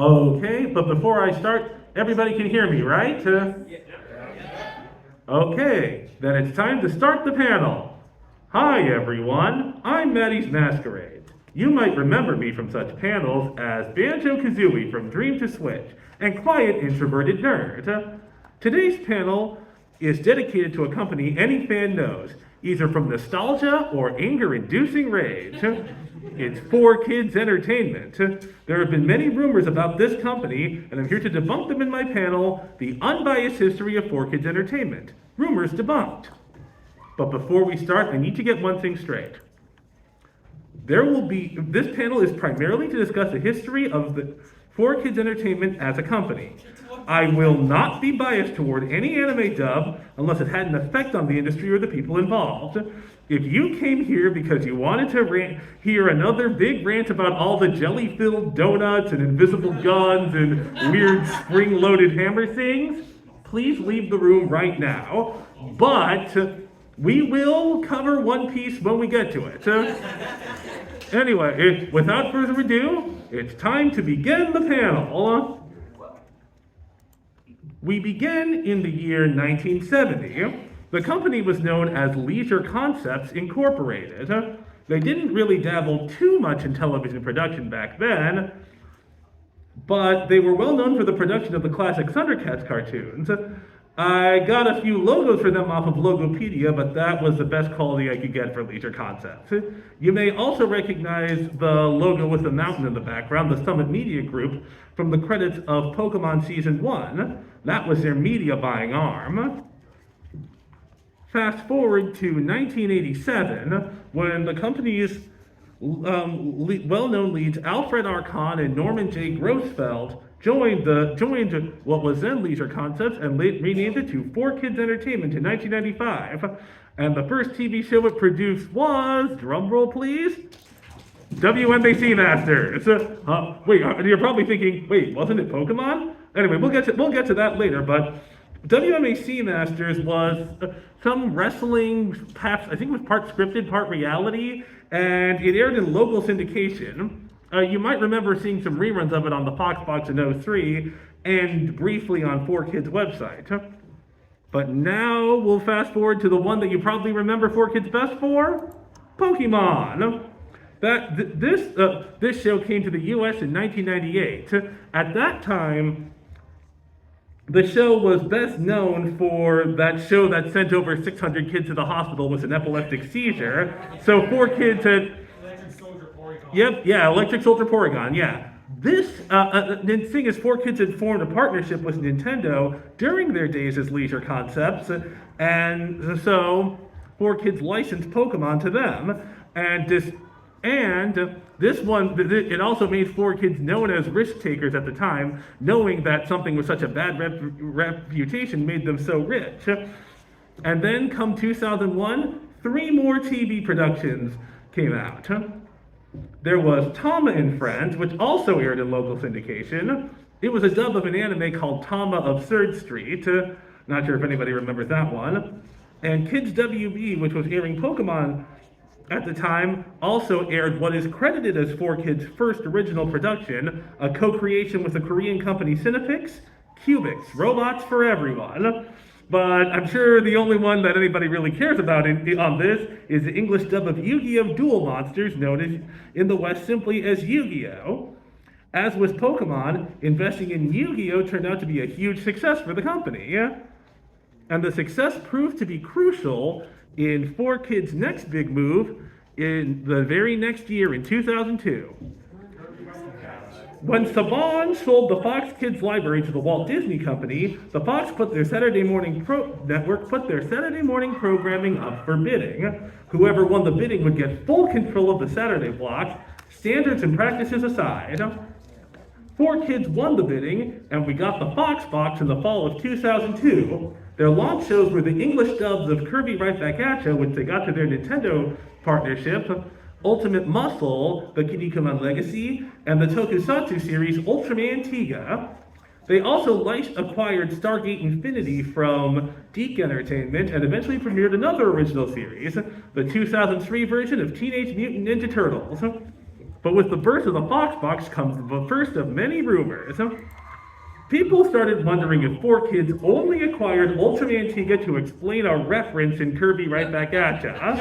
Okay, but before I start, everybody can hear me, right? Okay, then it's time to start the panel. Hi everyone, I'm Maddie's Masquerade. You might remember me from such panels as Banjo-Kazooie from Dream to Switch and Quiet Introverted Nerd. Today's panel is dedicated to a company any fan knows, either from nostalgia or anger-inducing rage. It's 4Kids Entertainment. There have been many rumors about this company, and I'm here to debunk them in my panel, The Unbiased History of 4Kids Entertainment. Rumors debunked. But before we start, I need to get one thing straight. This panel is primarily to discuss the history of the 4Kids Entertainment as a company. I will not be biased toward any anime dub unless it had an effect on the industry or the people involved. If you came here because you wanted to hear another big rant about all the jelly-filled donuts and invisible guns and weird spring-loaded hammer things, please leave the room right now. But we will cover One Piece when we get to it. Anyway, without further ado, it's time to begin the panel. We begin in the year 1970. The company was known as Leisure Concepts Incorporated. They didn't really dabble too much in television production back then, but they were well known for the production of the classic Thundercats cartoons. I got a few logos for them off of Logopedia, but that was the best quality I could get for Leisure Concepts. You may also recognize the logo with the mountain in the background, the Summit Media Group, from the credits of Pokemon Season 1. That was their media buying arm. Fast forward to 1987, when the company's well-known leads Alfred R. Kahn and Norman J. Grossfeld joined what was then Leisure Concepts and renamed it to 4Kids Entertainment in 1995. And the first TV show it produced was, drumroll please, WMAC Masters. Wait, you're probably thinking, wait, wasn't it Pokemon? Anyway, we'll get to that later, but WMAC Masters was some wrestling, perhaps, I think it was part scripted, part reality, and it aired in local syndication. You might remember seeing some reruns of it on the Fox Box in 03 and briefly on 4Kids website. But now we'll fast forward to the one that you probably remember 4Kids best for, Pokemon. This show came to the US in 1998. At that time, the show was best known for that show that sent over 600 kids to the hospital with an epileptic seizure. So 4Kids had... Electric Soldier Porygon, yeah. This, the thing is, 4Kids had formed a partnership with Nintendo during their days as Leisure Concepts, and so 4Kids licensed Pokemon to them, this one, it also made 4Kids known as risk takers at the time, knowing that something with such a bad reputation made them so rich. And then come 2001, 3 more TV productions came out. There was Tama and Friends, which also aired in local syndication. It was a dub of an anime called Tama of 3rd Street. Not sure if anybody remembers that one. And Kids WB, which was airing Pokemon at the time, also aired what is credited as 4Kids' first original production, a co-creation with the Korean company Cinepix, Cubix, Robots for Everyone. But I'm sure the only one that anybody really cares about on this is the English dub of Yu-Gi-Oh! Duel Monsters, known as, in the West simply as Yu-Gi-Oh! As with Pokemon, investing in Yu-Gi-Oh! Turned out to be a huge success for the company. And the success proved to be crucial in 4Kids' next big move in the very next year in 2002. When Saban sold the Fox Kids library to the Walt Disney Company, the Fox put their Saturday morning network put their Saturday morning programming up for bidding. Whoever won the bidding would get full control of the Saturday block, standards and practices aside. 4Kids won the bidding, and we got the Fox Box in the fall of 2002. Their launch shows were the English dubs of Kirby Right Back At Ya, which they got to their Nintendo partnership, Ultimate Muscle, the Kinnikuman Legacy, and the Tokusatsu series Ultraman Tiga. They also acquired Stargate Infinity from Deke Entertainment and eventually premiered another original series, the 2003 version of Teenage Mutant Ninja Turtles. But with the birth of the Fox box comes the first of many rumors. People started wondering if 4Kids only acquired Ultraman Tiga to explain a reference in Kirby Right Back At Ya.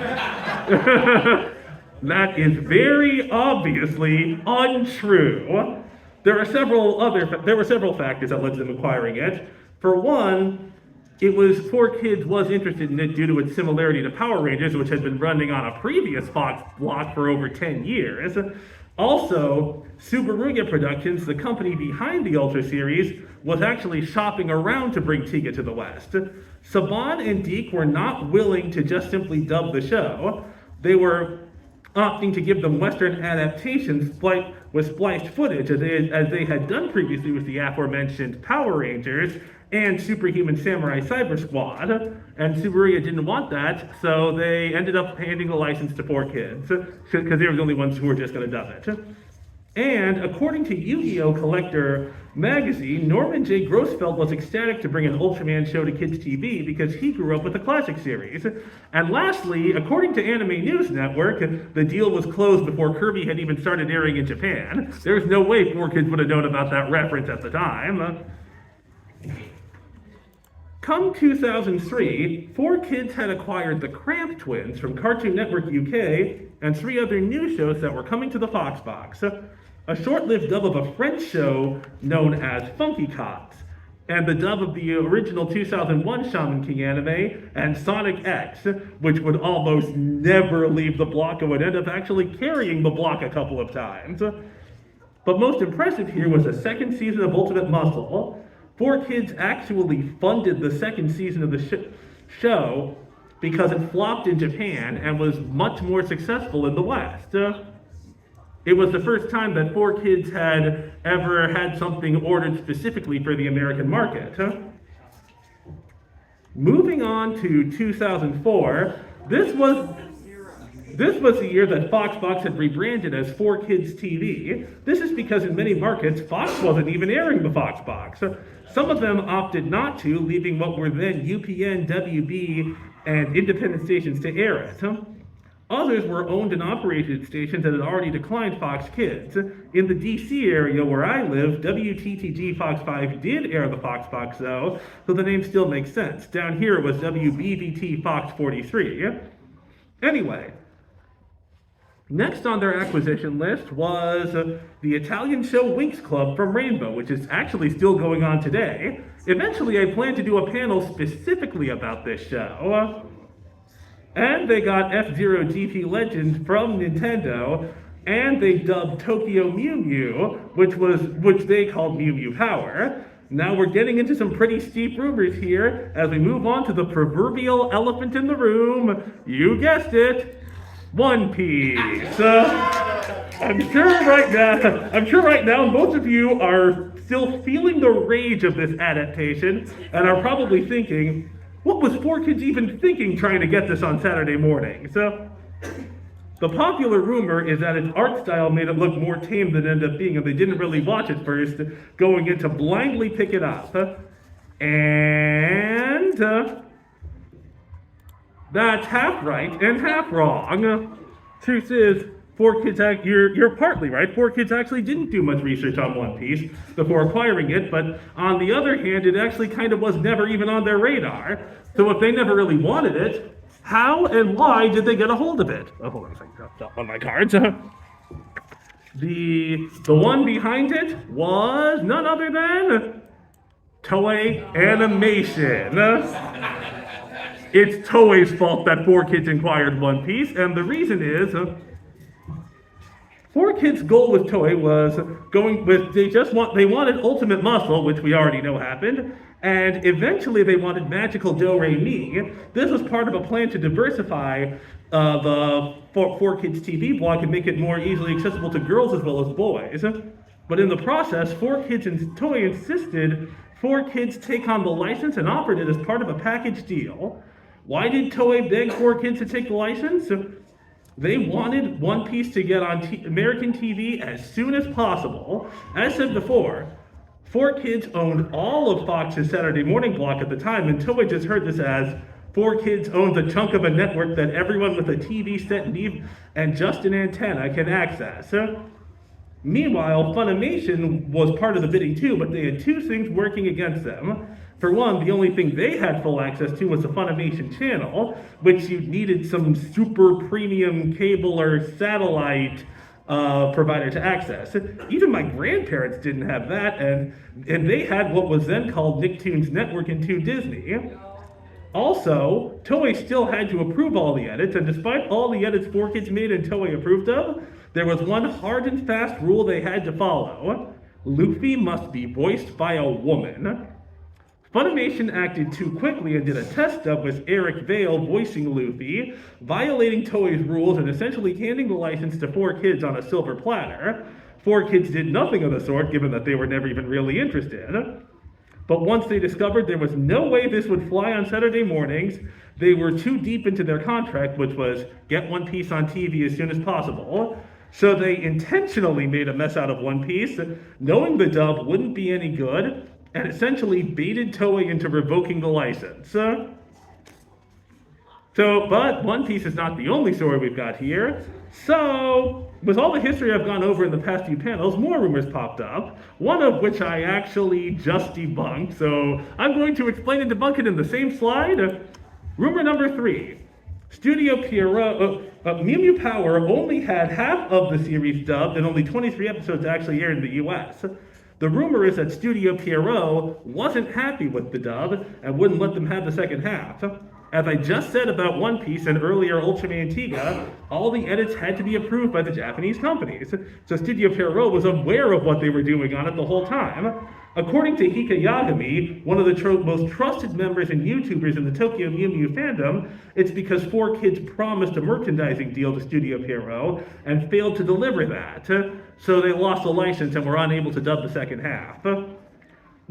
That is very obviously untrue. There were several factors that led to them acquiring it. For one, 4Kids was interested in it due to its similarity to Power Rangers, which had been running on a previous Fox block for over 10 years. Also, Subaruya Productions, the company behind the Ultra series, was actually shopping around to bring Tiga to the West. Saban and Deke were not willing to just simply dub the show. They were opting to give them Western adaptations with spliced footage, as they had done previously with the aforementioned Power Rangers and Superhuman Samurai Cyber Squad. And Subaruya didn't want that, so they ended up handing the license to 4Kids, because they were the only ones who were just going to dub it. And according to Yu-Gi-Oh! Collector magazine, Norman J. Grossfeld was ecstatic to bring an Ultraman show to kids' TV because he grew up with the classic series. And lastly, according to Anime News Network, the deal was closed before Kirby had even started airing in Japan. There's no way 4Kids would have known about that reference at the time. Come 2003, 4Kids had acquired the Cramp Twins from Cartoon Network UK and 3 other new shows that were coming to the Fox box. A short-lived dub of a French show known as Funky Cops, and the dub of the original 2001 Shaman King anime, and Sonic X, which would almost never leave the block and would end up actually carrying the block a couple of times. But most impressive here was the second season of Ultimate Muscle. 4Kids actually funded the second season of the show because it flopped in Japan and was much more successful in the West. It was the first time that 4Kids had ever had something ordered specifically for the American market. Moving on to 2004, this was the year that Foxbox had rebranded as 4Kids TV. This is because in many markets, Fox wasn't even airing the Foxbox. Some of them opted not to, leaving what were then UPN, WB, and independent stations to air it. Others were owned and operated stations that had already declined Fox Kids. In the DC area where I live, WTTG Fox 5 did air the Foxbox though, so the name still makes sense. Down here it was WBVT Fox 43. Anyway, next on their acquisition list was the Italian show Winx Club from Rainbow, which is actually still going on today. Eventually I plan to do a panel specifically about this show. And they got F-Zero GP Legend from Nintendo, and they dubbed Tokyo Mew Mew, which they called Mew Mew Power. Now we're getting into some pretty steep rumors here as we move on to the proverbial elephant in the room. You guessed it, One Piece. I'm sure right now most of you are still feeling the rage of this adaptation and are probably thinking, what was 4Kids even thinking trying to get this on Saturday morning? So, the popular rumor is that its art style made it look more tame than it ended up being, and they didn't really watch it first, going in to blindly pick it up. And that's half right and half wrong. Truth is, 4Kids, you're partly right. 4Kids actually didn't do much research on One Piece before acquiring it, but on the other hand, it actually kind of was never even on their radar. So if they never really wanted it, how and why did they get a hold of it? Oh, hold on a second, dropped off on my cards. The one behind it was none other than Toei Animation. It's Toei's fault that 4Kids acquired One Piece, and the reason is 4Kids' goal with Toei was they wanted Ultimate Muscle, which we already know happened, and eventually they wanted Magical Do-Re-Mi. This was part of a plan to diversify the 4Kids TV block and make it more easily accessible to girls as well as boys. But in the process, 4Kids and Toei insisted 4Kids take on the license and offered it as part of a package deal. Why did Toei beg 4Kids to take the license? They wanted One Piece to get on American TV as soon as possible. As said before, 4Kids owned all of Fox's Saturday morning block at the time, and Toei just heard this as 4Kids owns a chunk of a network that everyone with a TV set and just an antenna can access. Meanwhile, Funimation was part of the bidding too, but they had two things working against them. For one, the only thing they had full access to was the Funimation channel, which you needed some super premium cable or satellite provider to access. Even my grandparents didn't have that, and they had what was then called Nicktoons Network and Toon Disney. Also, Toei still had to approve all the edits, and despite all the edits 4Kids made and Toei approved of, there was one hard and fast rule they had to follow. Luffy must be voiced by a woman. Funimation acted too quickly and did a test dub with Eric Vale voicing Luffy, violating Toei's rules and essentially handing the license to 4Kids on a silver platter. 4Kids did nothing of the sort, given that they were never even really interested. But once they discovered there was no way this would fly on Saturday mornings, they were too deep into their contract, which was get One Piece on TV as soon as possible. So they intentionally made a mess out of One Piece, knowing the dub wouldn't be any good, and essentially baited Toei into revoking the license. But One Piece is not the only story we've got here. So, with all the history I've gone over in the past few panels, more rumors popped up, one of which I actually just debunked, so I'm going to explain and debunk it in the same slide. Rumor number 3. Studio Pierrot, Mew Mew Power only had half of the series dubbed and only 23 episodes actually aired in the US. The rumor is that Studio Pierrot wasn't happy with the dub and wouldn't let them have the second half. As I just said about One Piece and earlier Ultraman Tiga, all the edits had to be approved by the Japanese companies, so Studio Pierrot was aware of what they were doing on it the whole time. According to Hika Yagami, one of the most trusted members and YouTubers in the Tokyo Mew Mew fandom, it's because 4Kids promised a merchandising deal to Studio Pierrot and failed to deliver that, so they lost the license and were unable to dub the second half.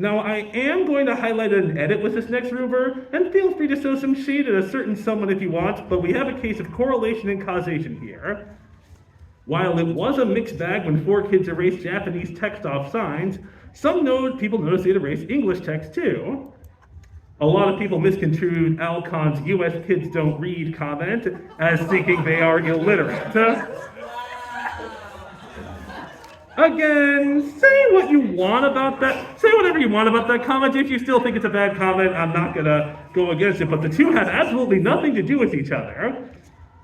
Now, I am going to highlight an edit with this next rumor, and feel free to sow some shade at a certain someone if you want, but we have a case of correlation and causation here. While it was a mixed bag when 4Kids erased Japanese text off signs, some people noticed they'd erased English text too. A lot of people misconstrued Alcon's US kids don't read comment as thinking they are illiterate. Again, say what you want about that. Say whatever you want about that comment. If you still think it's a bad comment, I'm not gonna go against it, but the two have absolutely nothing to do with each other.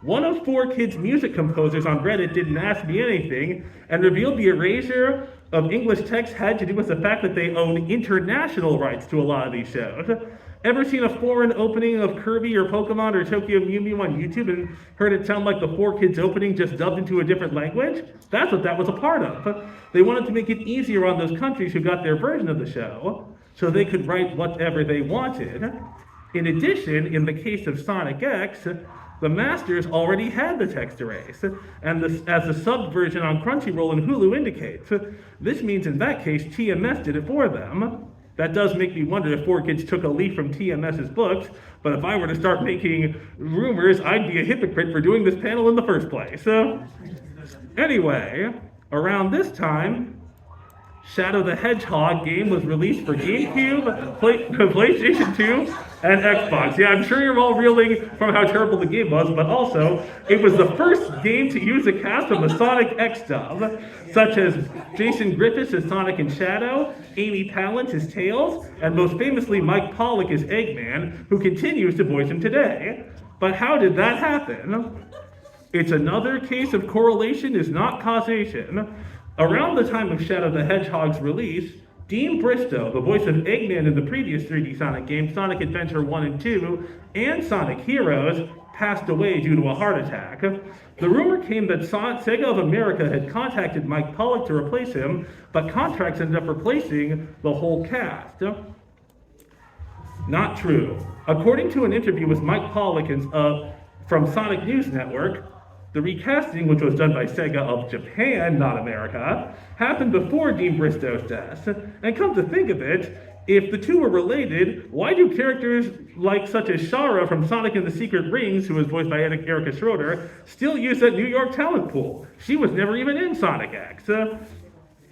One of 4Kids' music composers on Reddit didn't ask me anything and revealed the erasure of English text had to do with the fact that they own international rights to a lot of these shows. Ever seen a foreign opening of Kirby or Pokemon or Tokyo Mew Mew on YouTube and heard it sound like the 4Kids opening just dubbed into a different language? That's what that was a part of. They wanted to make it easier on those countries who got their version of the show, so they could write whatever they wanted. In addition, in the case of Sonic X, the masters already had the text erase, and as the sub version on Crunchyroll and Hulu indicates, this means in that case TMS did it for them. That does make me wonder if 4Kids took a leaf from TMS's books, but if I were to start making rumors, I'd be a hypocrite for doing this panel in the first place. Anyway, around this time, Shadow the Hedgehog game was released for GameCube, PlayStation 2, and Xbox. Yeah, I'm sure you're all reeling from how terrible the game was, but also, it was the first game to use a cast from the Sonic X dub, such as Jason Griffiths as Sonic and Shadow, Amy Pallant as Tails, and most famously Mike Pollock as Eggman, who continues to voice him today. But how did that happen? It's another case of correlation is not causation. Around the time of Shadow the Hedgehog's release, Dean Bristow, the voice of Eggman in the previous 3D Sonic games, Sonic Adventure 1 and 2, and Sonic Heroes, passed away due to a heart attack. The rumor came that Sega of America had contacted Mike Pollock to replace him, but contracts ended up replacing the whole cast. Not true. According to an interview with Mike Pollock from Sonic News Network, the recasting, which was done by Sega of Japan, not America, happened before Dean Bristow's death. And come to think of it, if the two were related, why do characters like such as Shara from Sonic and the Secret Rings, who was voiced by Erica Schroeder, still use that New York talent pool? She was never even in Sonic X.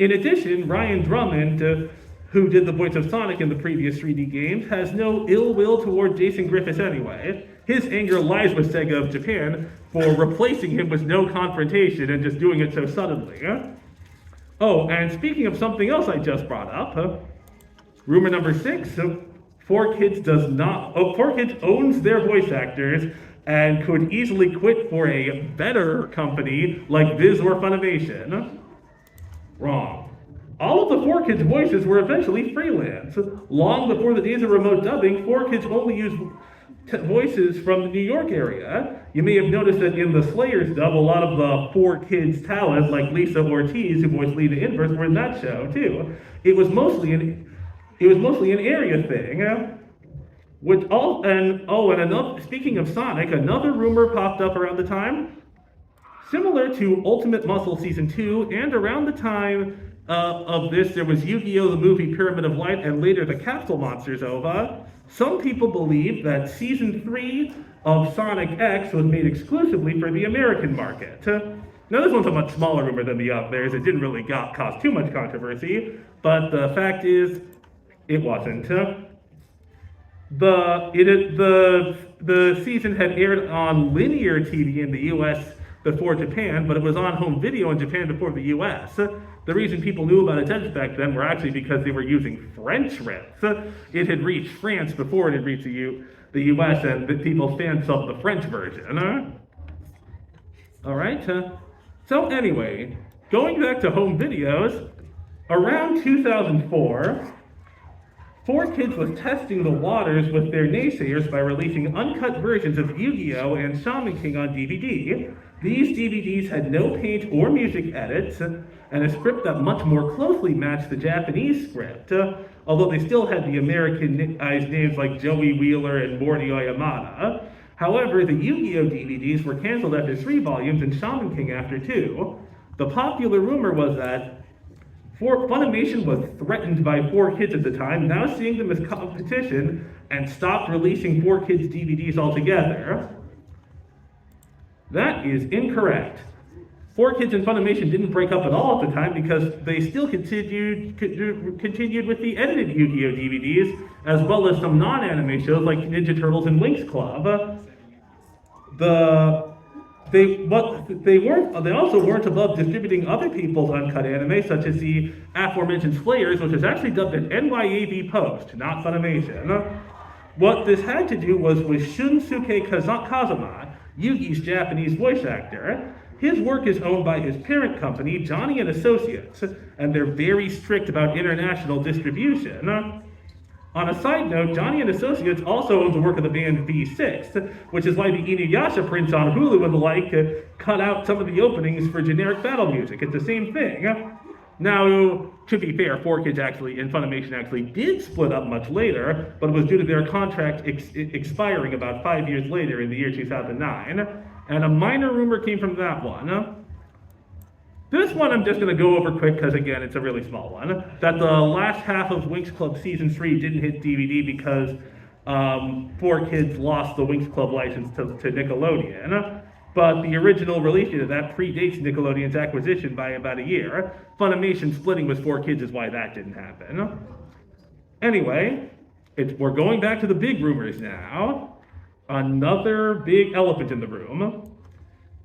In addition, Ryan Drummond, who did the voice of Sonic in the previous 3D games, has no ill will toward Jason Griffiths anyway. His anger lies with Sega of Japan for replacing him with no confrontation and just doing it so suddenly. Oh, and speaking of something else I just brought up, rumor number 6, 4Kids owns their voice actors and could easily quit for a better company like Viz or Funimation. Wrong. All of the 4Kids voices were eventually freelance. Long before the days of remote dubbing, 4Kids only used voices from the New York area. You may have noticed that in the Slayers dub, a lot of the 4Kids talent, like Lisa Ortiz, who voiced Lita Inverse, were in that show too. It was mostly an area thing. Speaking of Sonic, another rumor popped up around the time. Similar to Ultimate Muscle Season 2, and around the time of this, there was Yu-Gi-Oh! The movie Pyramid of Light, and later the Capsule Monsters OVA. Some people believe that Season 3 of Sonic X was made exclusively for the American market. Now, this one's a much smaller rumor than the others. It didn't really cause too much controversy, but the fact is, it wasn't. The season had aired on linear TV in the US before Japan, but it was on home video in Japan before the US. The reason people knew about its edits back then were actually because they were using French rips. It had reached France before it had reached the US, and the people's fans saw the French version. Alright, so anyway, going back to home videos, around 2004, 4Kids was testing the waters with their naysayers by releasing uncut versions of Yu-Gi-Oh! And Shaman King on DVD. These DVDs had no paint or music edits, and a script that much more closely matched the Japanese script, although they still had the Americanized names like Joey Wheeler and Morty Oyamada. However, the Yu-Gi-Oh! DVDs were canceled after 3 volumes and Shaman King after 2. The popular rumor was that Funimation was threatened by 4Kids at the time, now seeing them as competition, and stopped releasing 4Kids DVDs altogether. That is incorrect. 4Kids and Funimation didn't break up at all at the time because they still continued with the edited Yu-Gi-Oh! DVDs, as well as some non-anime shows like Ninja Turtles and Winx Club. They also weren't above distributing other people's uncut anime, such as the aforementioned Slayers, which was actually dubbed as NYAV Post, not Funimation. What this had to do was with Shunsuke Kazama, Yugi's Japanese voice actor. His work is owned by his parent company, Johnny and Associates, and they're very strict about international distribution. On a side note, Johnny and Associates also owns the work of the band V6, which is why the Inuyasha prints on Hulu and the like cut out some of the openings for generic battle music. It's the same thing. Now, to be fair, 4Kids and Funimation actually did split up much later, but it was due to their contract expiring about 5 years later in the year 2009. And a minor rumor came from that one. This one I'm just going to go over quick because, again, it's a really small one. That the last half of Winx Club Season 3 didn't hit DVD because 4Kids lost the Winx Club license to Nickelodeon. But the original release date of that predates Nickelodeon's acquisition by about a year. Funimation splitting with 4Kids is why that didn't happen. Anyway, we're going back to the big rumors now. Another big elephant in the room.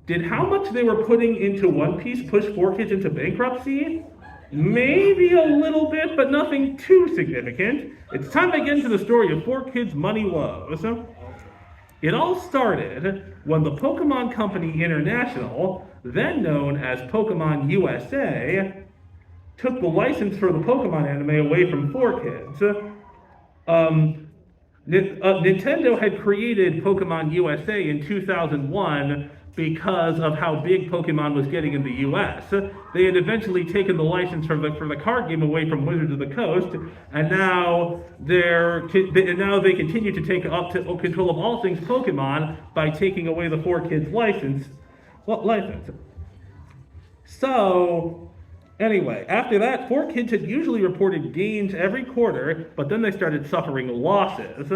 Did how much they were putting into One Piece push 4Kids into bankruptcy? Maybe a little bit, but nothing too significant. It's time to get into the story of 4Kids' money woes. It all started when the Pokemon Company International, then known as Pokemon USA, took the license for the Pokemon anime away from 4Kids. Nintendo had created Pokemon USA in 2001 because of how big Pokemon was getting in the US. They had eventually taken the license for the card game away from Wizards of the Coast, and now they continue to take up to control of all things Pokemon by taking away the 4Kids license. What license? So, anyway, after that, 4Kids had usually reported gains every quarter, but then they started suffering losses.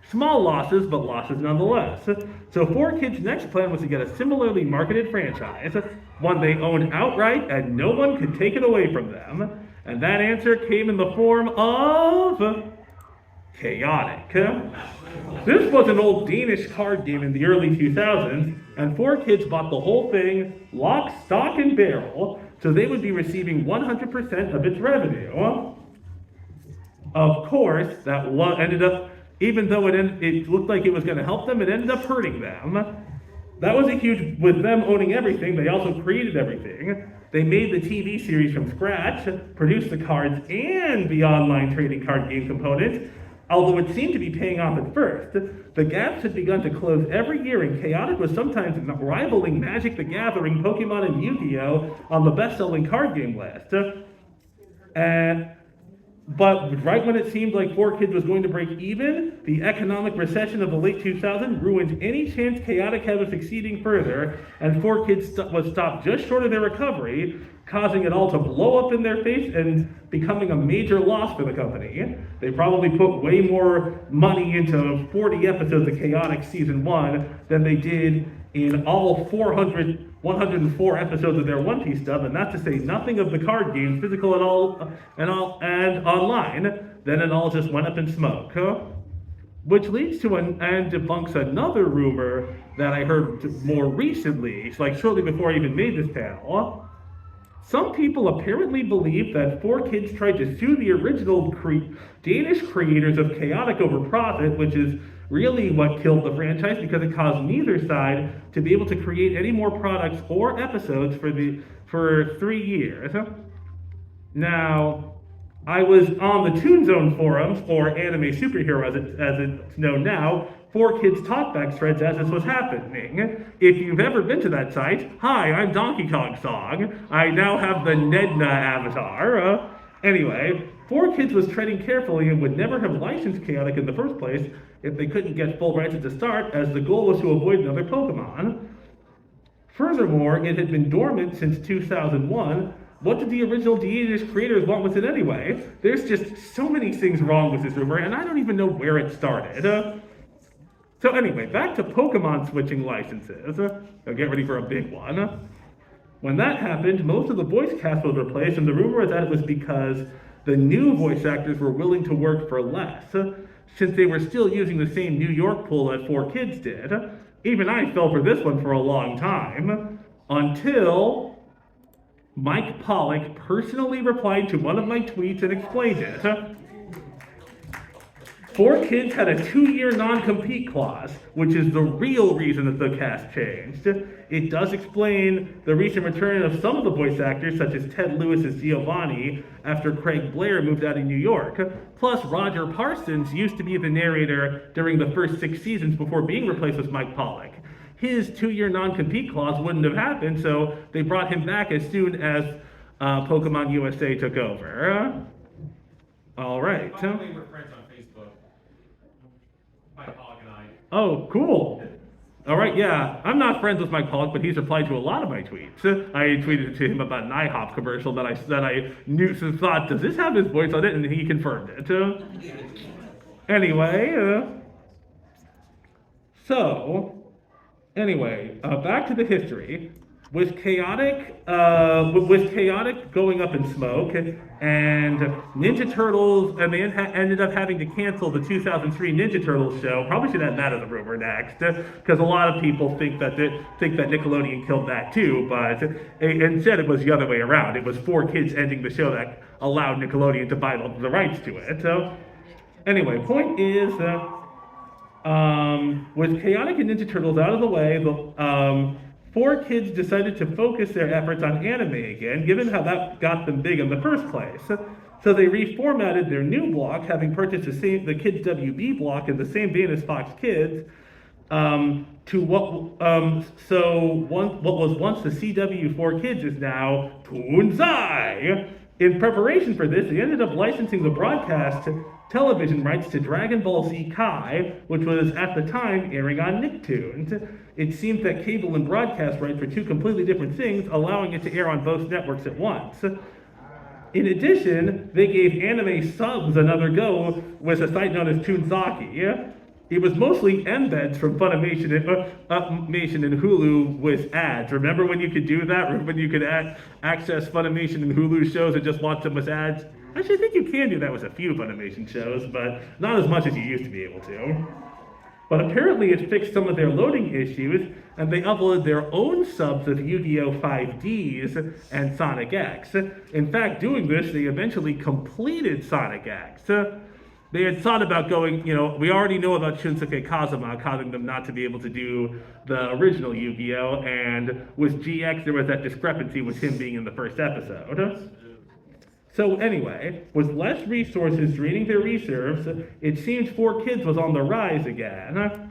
Small losses, but losses nonetheless. So 4Kids' next plan was to get a similarly marketed franchise, one they owned outright and no one could take it away from them. And that answer came in the form of Chaotic. This was an old Danish card game in the early 2000s, and 4Kids bought the whole thing lock, stock, and barrel. so they would be receiving 100% of its revenue. Of course, that ended up, even though it looked like it was going to help them, it ended up hurting them. That was a huge, with them owning everything, they also created everything. They made the TV series from scratch, produced the cards and the online trading card game component, although it seemed to be paying off at first. The gaps had begun to close every year, and Chaotic was sometimes rivaling Magic the Gathering, Pokemon, and Yu-Gi-Oh! On the best-selling card game list. But right when it seemed like 4Kids was going to break even, the economic recession of the late 2000s ruined any chance Chaotic had of succeeding further, and 4Kids was stopped just short of their recovery, causing it all to blow up in their face and becoming a major loss for the company. They probably put way more money into 40 episodes of Chaotic Season 1 than they did in all 104 episodes of their One Piece stuff, and not to say nothing of the card games, physical and online. Then it all just went up in smoke. Which leads to and debunks another rumor that I heard more recently, like shortly before I even made this panel. Some people apparently believe that 4Kids tried to sue the original Danish creators of Chaotic over profit, which is really what killed the franchise because it caused neither side to be able to create any more products or episodes for 3 years. Now, I was on the Toon Zone forums, or Anime Superhero as it's known now, 4Kids talkback threads as this was happening. If you've ever been to that site, hi, I'm Donkey Kong Song. I now have the Nedna avatar. Anyway, 4Kids was treading carefully and would never have licensed Chaotic in the first place if they couldn't get full rights at the start, as the goal was to avoid another Pokemon. Furthermore, it had been dormant since 2001. What did the original Danish creators want with it anyway? There's just so many things wrong with this rumor, and I don't even know where it started. So anyway, back to Pokemon switching licenses. Now get ready for a big one. When that happened, most of the voice cast was replaced, and the rumor is that it was because the new voice actors were willing to work for less, since they were still using the same New York pool that 4Kids did. Even I fell for this one for a long time, until Mike Pollock personally replied to one of my tweets and explained it. 4Kids had a 2-year non-compete clause, which is the real reason that the cast changed. It does explain the recent return of some of the voice actors, such as Ted Lewis as Giovanni, after Craig Blair moved out of New York. Plus, Roger Parsons used to be the narrator during the first 6 seasons before being replaced with Mike Pollock. His 2-year non-compete clause wouldn't have happened, so they brought him back as soon as Pokemon USA took over. All right. By the way, we're friends on Facebook. Mike Pollock and I. Oh, cool. All right, yeah. I'm not friends with Mike Pollock, but he's replied to a lot of my tweets. I tweeted to him about an IHOP commercial that I knew and thought, does this have his voice on it? And he confirmed it. Anyway, back to the history. With Chaotic going up in smoke, and Ninja Turtles, and they ended up having to cancel the 2003 Ninja Turtles show. Probably should add that as a rumor next, because a lot of people think that Nickelodeon killed that too, but instead it was the other way around. It was 4Kids ending the show that allowed Nickelodeon to buy the rights to it. So, anyway, point is, with Chaotic and Ninja Turtles out of the way, 4Kids decided to focus their efforts on anime again, given how that got them big in the first place. So they reformatted their new block, having purchased the Kids WB block in the same vein as Fox Kids, to what was once the CW 4Kids is now Toonzai. In preparation for this, they ended up licensing the broadcast television rights to Dragon Ball Z Kai, which was at the time airing on Nicktoons. It seemed that cable and broadcast rights were two completely different things, allowing it to air on both networks at once. In addition, they gave anime subs another go with a site known as Toonzaki. It was mostly embeds from Funimation and Hulu with ads. Remember when you could do that? Remember when you could access Funimation and Hulu shows and just watch them with ads? Actually, I think you can do that with a few Funimation shows, but not as much as you used to be able to. But apparently it fixed some of their loading issues, and they uploaded their own subs of Yu-Gi-Oh! 5Ds and Sonic X. In fact, doing this, they eventually completed Sonic X. They had thought about going, we already know about Shunsuke Kazuma, causing them not to be able to do the original Yu-Gi-Oh! And with GX, there was that discrepancy with him being in the first episode. So anyway, with less resources draining their reserves, it seems 4Kids was on the rise again.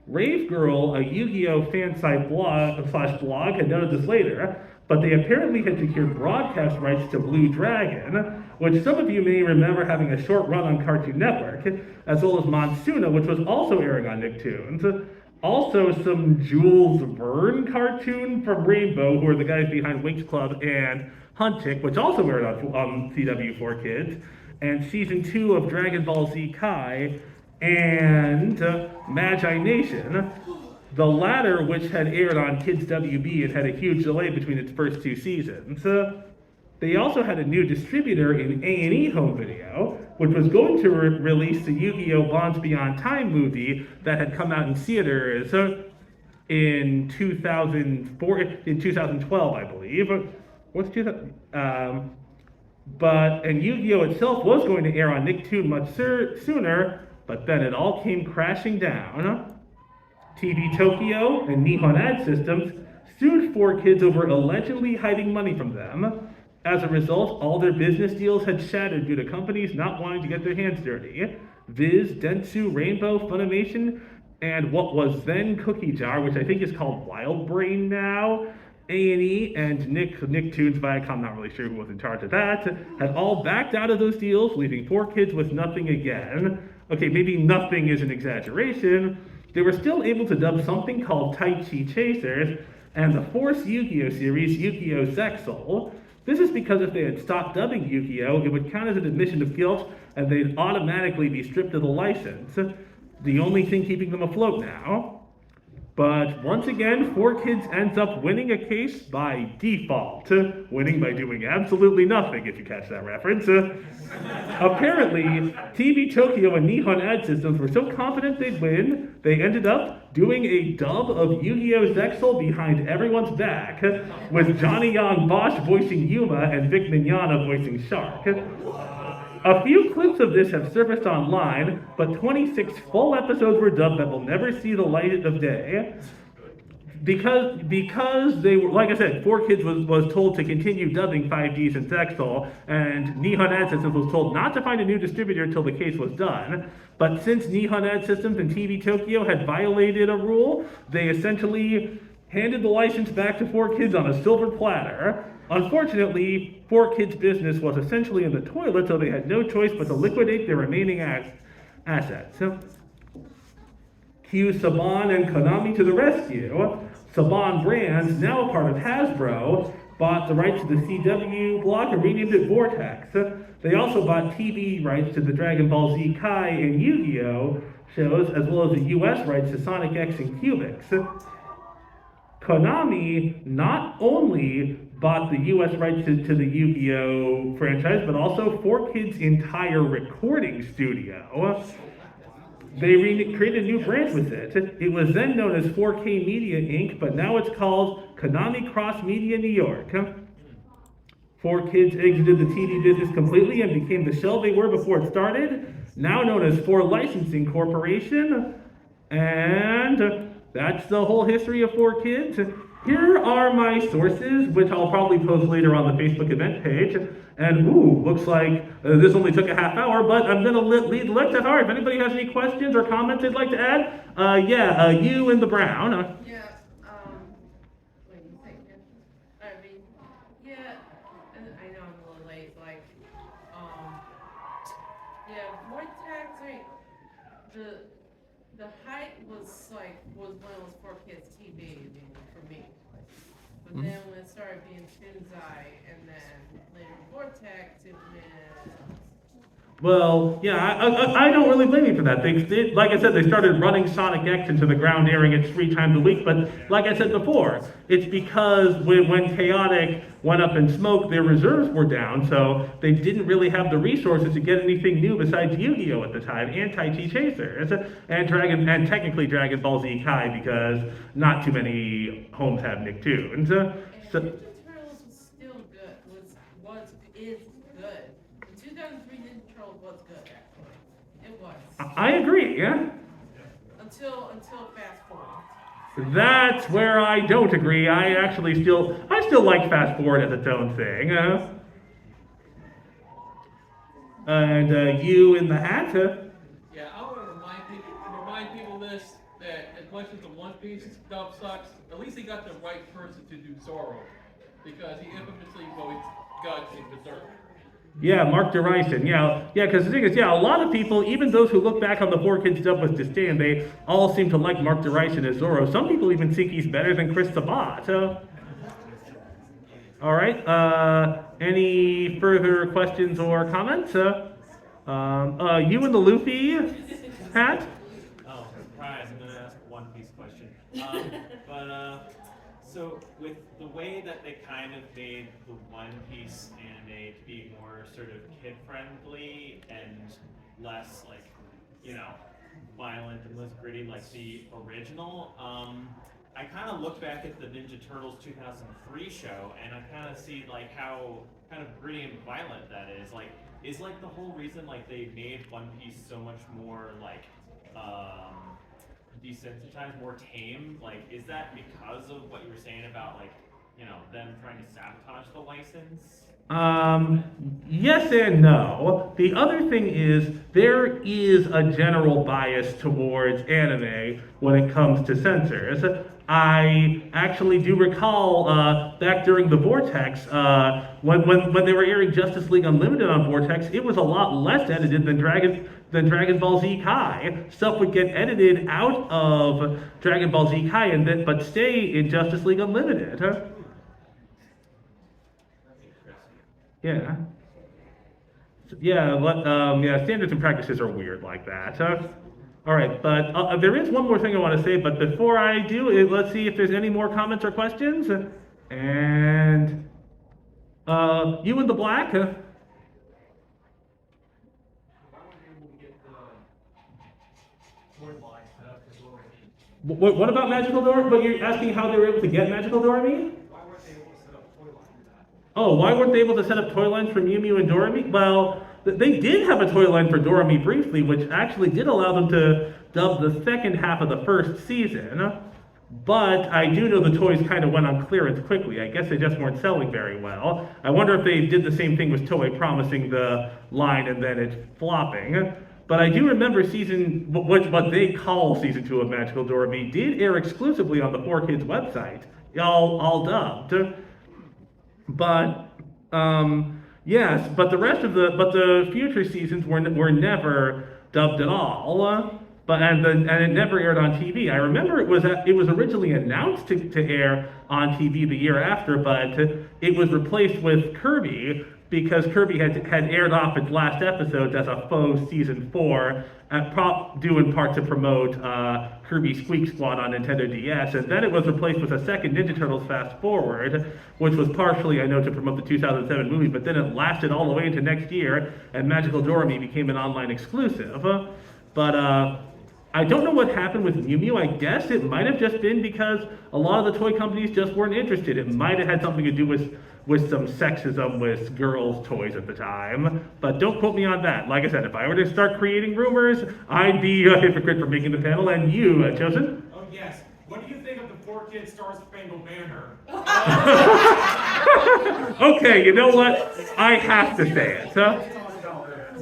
Rave Girl, a Yu-Gi-Oh! Fan site blog, had noted this later, but they apparently had secured broadcast rights to Blue Dragon, which some of you may remember having a short run on Cartoon Network, as well as Monsuna, which was also airing on Nicktoons. Also, some Jules Verne cartoon from Rainbow, who are the guys behind Winx Club and Huntic, which also aired on CW4Kids, and season 2 of Dragon Ball Z Kai, and Magi Nation. The latter, which had aired on Kids WB, and had a huge delay between its first 2 seasons. They also had a new distributor in A&E Home Video, which was going to release the Yu-Gi-Oh! Bonds Beyond Time movie that had come out in theaters in 2012, I believe. What's 2000? And Yu-Gi-Oh! Itself was going to air on Nicktoon much sooner, but then it all came crashing down. TV Tokyo and Nihon Ad Systems sued 4Kids over allegedly hiding money from them. As a result, all their business deals had shattered due to companies not wanting to get their hands dirty. Viz, Dentsu, Rainbow, Funimation, and what was then Cookie Jar, which I think is called Wild Brain now, A&E, and Nicktoons, Viacom, not really sure who was in charge of that, had all backed out of those deals, leaving 4Kids with nothing again. Okay, maybe nothing is an exaggeration. They were still able to dub something called Tai Chi Chasers and the Force Yu-Gi-Oh! Series Yu-Gi-Oh! Zexal. This is because if they had stopped dubbing Yu-Gi-Oh!, it would count as an admission of guilt and they'd automatically be stripped of the license. The only thing keeping them afloat now. But once again, 4Kids ends up winning a case by default. Winning by doing absolutely nothing, if you catch that reference. Apparently, TV Tokyo and Nihon Ad Systems were so confident they'd win, they ended up doing a dub of Yu-Gi-Oh! Zexal behind everyone's back, with Johnny Young Bosch voicing Yuma and Vic Mignogna voicing Shark. A few clips of this have surfaced online, but 26 full episodes were dubbed that will never see the light of day. Because they were, like I said, 4Kids was told to continue dubbing 5Ds and Zexal, and Nihon Ad Systems was told not to find a new distributor until the case was done. But since Nihon Ad Systems and TV Tokyo had violated a rule, they essentially handed the license back to 4Kids on a silver platter. Unfortunately, 4Kids' business was essentially in the toilet, so they had no choice but to liquidate their remaining assets. Cue Saban and Konami to the rescue. Saban Brands, now a part of Hasbro, bought the rights to the CW block and renamed it Vortex. They also bought TV rights to the Dragon Ball Z Kai and Yu-Gi-Oh! Shows, as well as the US rights to Sonic X and Cubix. Konami not only bought the US rights to the Yu-Gi-Oh! Franchise, but also 4Kids' entire recording studio. They created a new branch with it. It was then known as 4K Media Inc., but now it's called Konami Cross Media New York. 4Kids exited the TV business completely and became the shell they were before it started, now known as 4 Licensing Corporation. And that's the whole history of 4Kids. Here are my sources, which I'll probably post later on the Facebook event page. And looks like this only took a half hour, but I'm gonna lead the lecture. If anybody has any questions or comments they'd like to add, you in the brown. Wait a second. And I know I'm a little late, Vortex, the height was when it was 4Kids TV for me. But then when it started being Tunzai and then later Vortex, it Well, yeah, I don't really blame you for that. Like I said, they started running Sonic X into the ground, airing it 3 times a week. But like I said before, it's because when Chaotic went up in smoke, their reserves were down, so they didn't really have the resources to get anything new besides Yu-Gi-Oh at the time and Tai Chi Chasers and technically Dragon Ball Z Kai because not too many homes have Nicktoons. And So, Ninja Turtles was still good. Is good. The 2003 Ninja Turtles was good, actually. It was. I agree. Yeah. Until fast forward. That's where I don't agree. I still like Fast Forward as its own thing. And you in the hat? Yeah, I want to remind people this, that as much as the One Piece stuff sucks, at least he got the right person to do Zoro. Because he infamously got in Berserk. Yeah, Mark DeRison. Yeah, because the thing is, a lot of people, even those who look back on the 4Kids stuff with disdain, they all seem to like Mark DeRison as Zoro. Some people even think he's better than Chris Sabat. All right. Any further questions or comments? You in the Luffy hat? Oh, surprise! I'm gonna ask a One Piece question. So with the way that they kind of made the One Piece anime to be more sort of kid-friendly and less like, violent and less gritty like the original, I kind of look back at the Ninja Turtles 2003 show and I kind of see like how kind of gritty and violent that is. Like, is like the whole reason like they made One Piece so much more like desensitized, more tame? Like, is that because of what you were saying about like, them trying to sabotage the license? Yes and no. The other thing is there is a general bias towards anime when it comes to censors. I actually do recall back during the Vortex, when they were airing Justice League Unlimited on Vortex, it was a lot less edited than Dragon Ball Z Kai. Stuff would get edited out of Dragon Ball Z Kai but stay in Justice League Unlimited. Yeah. Standards and practices are weird like that. All right, but there is one more thing I want to say, but before I do, let's see if there's any more comments or questions. And you in the black? What about Magical Dorami? But you're asking how they were able to get Magical Dorami? Oh, why weren't they able to set up toy lines for Mew Mew and Dorami? Well, they did have a toy line for Dorami briefly, which actually did allow them to dub the second half of the first season. But I do know the toys kind of went on clearance quickly. I guess they just weren't selling very well. I wonder if they did the same thing with Toei promising the line and then it flopping. But I do remember what they call season 2 of Magical Dorami did air exclusively on the 4Kids website, all dubbed. But yes, but the future seasons were never dubbed at all. And it never aired on TV. I remember it was originally announced to air on TV the year after, but it was replaced with Kirby because Kirby had aired off its last episodes as a faux season 4, due in part to promote Kirby Squeak Squad on Nintendo DS, and then it was replaced with a second Ninja Turtles Fast Forward, which was partially, I know, to promote the 2007 movie, but then it lasted all the way into next year, and Magical Dorami became an online exclusive. But I don't know what happened with Mew Mew. I guess it might have just been because a lot of the toy companies just weren't interested. It might have had something to do with some sexism with girls' toys at the time. But don't quote me on that. Like I said, if I were to start creating rumors, I'd be a hypocrite for making the panel. And you, Chosen? Oh, yes. What do you think of the 4Kids Star Spangled Banner? Okay, you know what? I have to say it.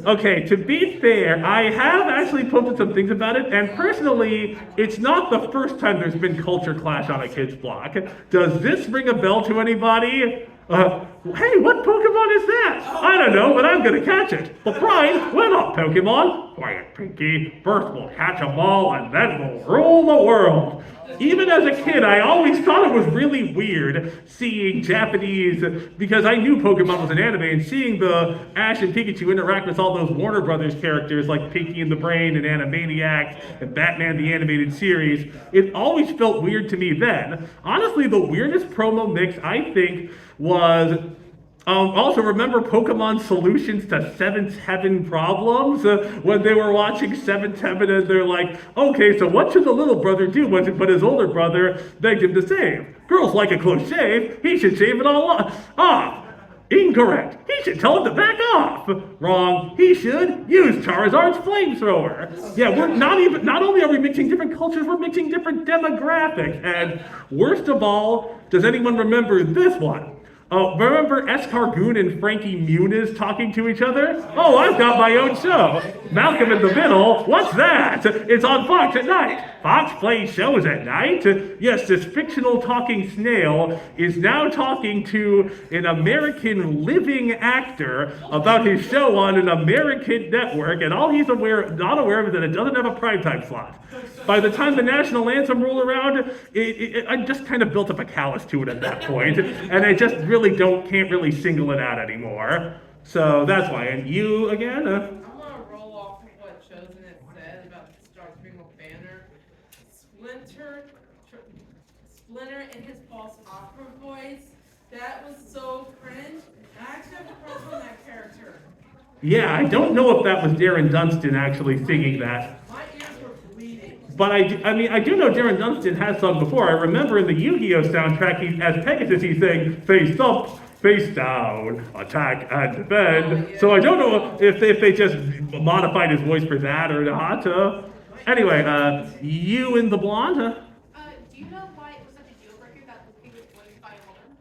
Okay, to be fair, I have actually posted some things about it, and personally, it's not the first time there's been culture clash on a kid's block. Does this ring a bell to anybody? Hey, what Pokemon is that? I don't know, but I'm gonna catch it. But Brian, we're not Pokemon. Quiet, Pinky. First we'll catch 'em all, and then we'll rule the world. Even as a kid, I always thought it was really weird seeing Japanese, because I knew Pokemon was an anime, and seeing the Ash and Pikachu interact with all those Warner Brothers characters like Pinky and the Brain and Animaniacs and Batman the Animated Series, it always felt weird to me then. Honestly, the weirdest promo mix, I think, was also, remember Pokemon solutions to Seventh Heaven problems? When they were watching Seventh Heaven and they're like, okay, so what should the little brother do? But his older brother begged him to save. Girls like a close shave, he should shave it all off. Incorrect. He should tell him to back off. Wrong. He should use Charizard's flamethrower. Yeah, not only are we mixing different cultures, we're mixing different demographics. And worst of all, does anyone remember this one? Oh, remember Escargoon and Frankie Muniz talking to each other? Oh, I've got my own show. Malcolm in the Middle, what's that? It's on Fox at night. Fox plays shows at night? Yes, this fictional talking snail is now talking to an American living actor about his show on an American network, and all he's not aware of is that it doesn't have a primetime slot. By the time the national anthem rolled around, I just kind of built up a callus to it at that point, and I just really can't really single it out anymore. So that's why. And you again? I'm gonna roll off of what Chosen had said about the Star Spangled Banner. Splinter and his false opera voice. That was so cringe. I actually have a crush on that character. Yeah, I don't know if that was Darren Dunstan actually singing that. My ears were bleeding. But I do know Darren Dunstan has sung before. I remember in the Yu-Gi-Oh soundtrack, as Pegasus, he's saying, face up, face down, attack and defend. Oh, yeah. So I don't know if they just modified his voice for that or not. Anyway, you and the blonde, Do you know why it was such a deal breaker that Luffy was voiced by a woman?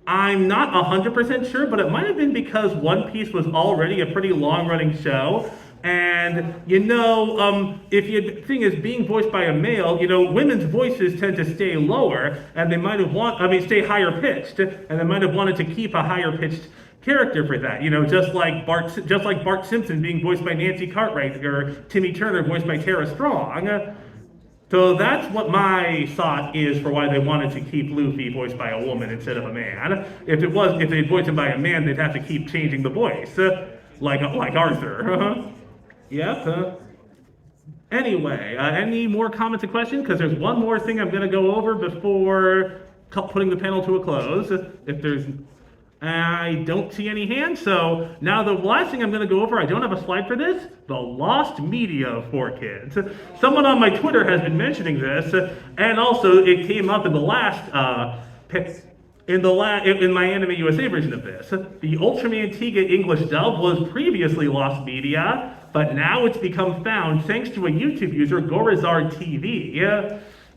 I'm not 100% sure, but it might have been because One Piece was already a pretty long-running show. And, if the thing is being voiced by a male, women's voices tend to stay lower, and they might have stay higher pitched, and they might have wanted to keep a higher pitched character for that. Just like Bart Simpson being voiced by Nancy Cartwright, or Timmy Turner voiced by Tara Strong. So that's what my thought is for why they wanted to keep Luffy voiced by a woman instead of a man. If they voiced him by a man, they'd have to keep changing the voice, like Arthur. Yep. Anyway, any more comments and questions? Because there's one more thing I'm going to go over before putting the panel to a close. I don't see any hands, so now the last thing I'm going to go over, I don't have a slide for this, the lost media of 4Kids. Someone on my Twitter has been mentioning this, and also it came up in the last in my Anime USA version of this. The Ultraman Tiga English dub was previously lost media, but now it's become found thanks to a YouTube user, Gorizard TV,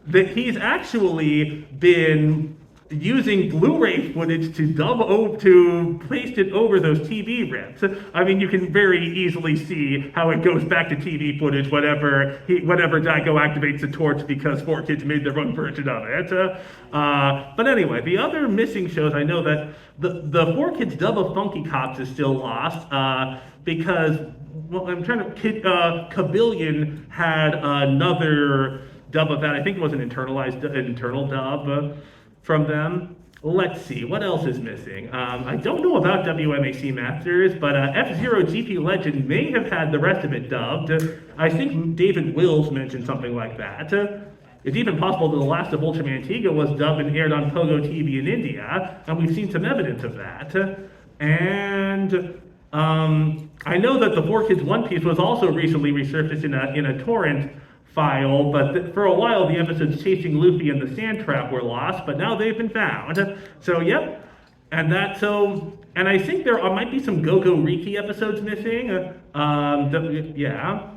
that he's actually been using Blu-ray footage to paste it over those TV rips. I mean, you can very easily see how it goes back to TV footage whenever Daigo activates the torch because 4Kids made their own version of it. But anyway, the other missing shows, I know that the 4Kids dub of Funky Cops is still lost because, Kabillion had another dub of that. I think it was an internal dub from them. Let's see, what else is missing? I don't know about WMAC Masters, but F-Zero GP Legend may have had the rest of it dubbed. I think David Wills mentioned something like that. It's even possible that the last of Ultraman Tiga was dubbed and aired on Pogo TV in India, and we've seen some evidence of that. And I know that the 4Kids One Piece was also recently resurfaced in a torrent file, but for a while the episodes chasing Luffy and the Sand Trap were lost, but now they've been found. So yep, and I think there might be some Go-Go Riki episodes missing. Yeah,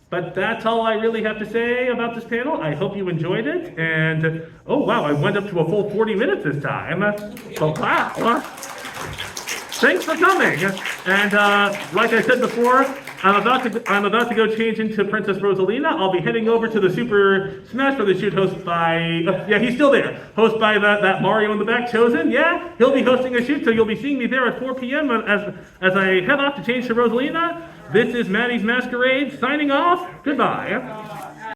but that's all I really have to say about this panel. I hope you enjoyed it, and oh wow, I went up to a full 40 minutes this time. So wow. thanks for coming. And like I said before, I'm about to go change into Princess Rosalina. I'll be heading over to the Super Smash Bros. Shoot hosted by yeah, he's still there. Hosted by that Mario in the back, Chosen. Yeah, he'll be hosting a shoot, so you'll be seeing me there at 4 p.m. as I head off to change to Rosalina. This is Maddie's Masquerade signing off. Goodbye.